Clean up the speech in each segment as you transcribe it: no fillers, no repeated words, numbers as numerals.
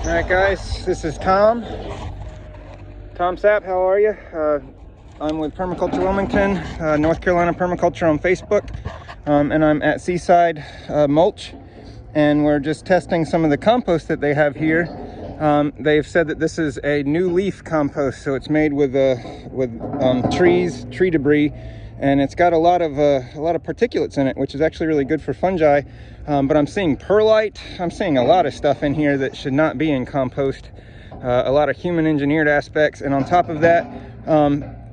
All right, guys, this is Tom Sapp. How are you? I'm with Permaculture Wilmington, North Carolina Permaculture on Facebook, and I'm at Seaside Mulch, and we're just testing some of the compost that they have here. They've said that this is a new leaf compost, so it's made with tree debris, and it's got a lot of particulates in it, which is actually really good for fungi. But I'm seeing perlite. I'm seeing a lot of stuff in here that should not be in compost. A lot of human engineered aspects, and on top of that,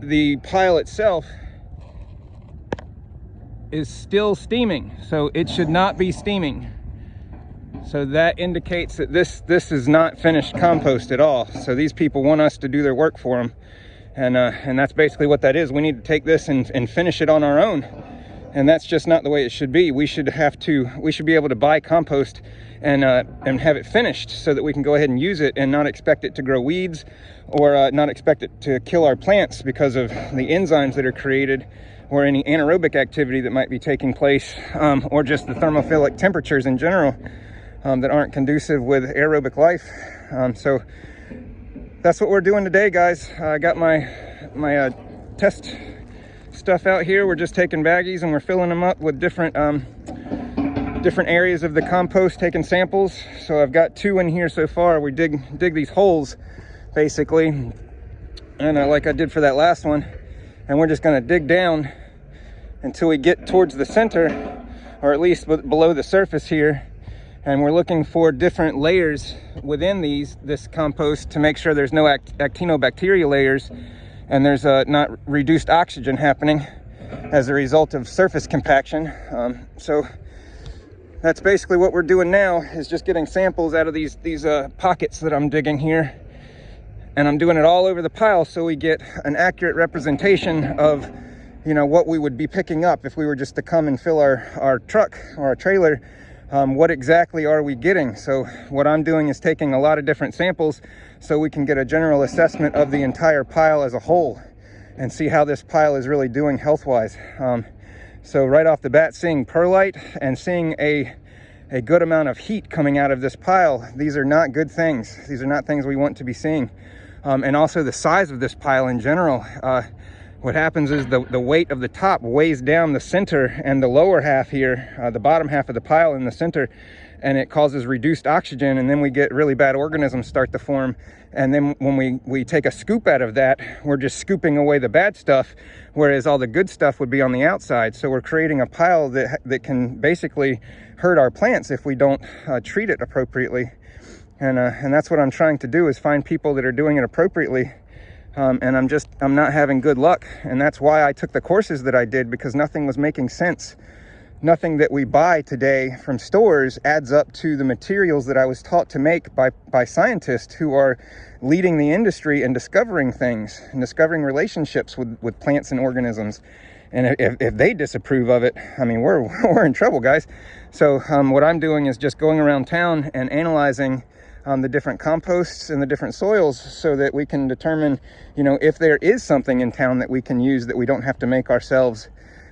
the pile itself is still steaming, so it should not be steaming. So that indicates that this is not finished compost at all. So these people want us to do their work for them, and that's basically what that is. We need to take this and finish it on our own, and that's just not the way it should be. We should be able to buy compost and have it finished so that we can go ahead and use it and not expect it to grow weeds, or not expect it to kill our plants because of the enzymes that are created, or any anaerobic activity that might be taking place, or just the thermophilic temperatures in general that aren't conducive with aerobic life. So that's what we're doing today, guys. I got my test stuff out here. We're just taking baggies and we're filling them up with different areas of the compost, taking samples. So I've got 2 in here so far. We dig these holes basically, and like I did for that last one, and we're just going to dig down until we get towards the center, or at least below the surface here. And we're looking for different layers within this compost to make sure there's no actinobacteria layers, and there's not reduced oxygen happening as a result of surface compaction. So that's basically what we're doing now, is just getting samples out of these pockets that I'm digging here, and I'm doing it all over the pile so we get an accurate representation of, what we would be picking up if we were just to come and fill our truck or our trailer. What exactly are we getting? So what I'm doing is taking a lot of different samples so we can get a general assessment of the entire pile as a whole and see how this pile is really doing health-wise. So right off the bat, seeing perlite and seeing a good amount of heat coming out of this pile, these are not good things. These are not things we want to be seeing. And also the size of this pile in general. What happens is the weight of the top weighs down the center and the lower half here, the bottom half of the pile in the center, and it causes reduced oxygen, and then we get really bad organisms start to form. And then when we take a scoop out of that, we're just scooping away the bad stuff, whereas all the good stuff would be on the outside. So we're creating a pile that can basically hurt our plants if we don't treat it appropriately. And that's what I'm trying to do, is find people that are doing it appropriately. And I'm not having good luck, and that's why I took the courses that I did, because nothing was making sense. Nothing that we buy today from stores adds up to the materials that I was taught to make by scientists who are leading the industry and discovering things and discovering relationships with plants and organisms. And if they disapprove of it, I mean, we're in trouble, guys. So what I'm doing is just going around town and analyzing the different composts and the different soils, so that we can determine, if there is something in town that we can use that we don't have to make ourselves,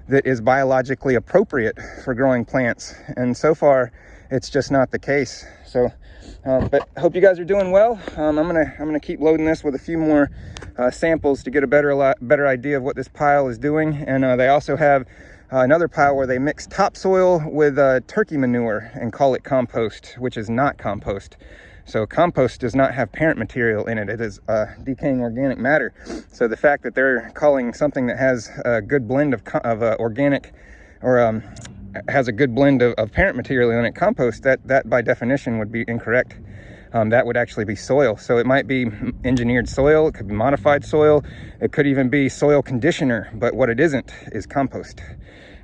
that is biologically appropriate for growing plants. And so far, it's just not the case. So, but I hope you guys are doing well. I'm gonna keep loading this with a few more samples to get a better idea of what this pile is doing. And they also have another pile where they mix topsoil with turkey manure and call it compost, which is not compost. So compost does not have parent material in it. It is decaying organic matter. So the fact that they're calling something that has a good blend of organic, or has a good blend of parent material in it, compost, that by definition would be incorrect. That would actually be soil. So it might be engineered soil, it could be modified soil, it could even be soil conditioner, but what it isn't is compost.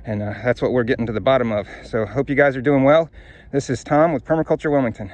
And that's what we're getting to the bottom of. So hope you guys are doing well. This is Tom with Permaculture Wilmington.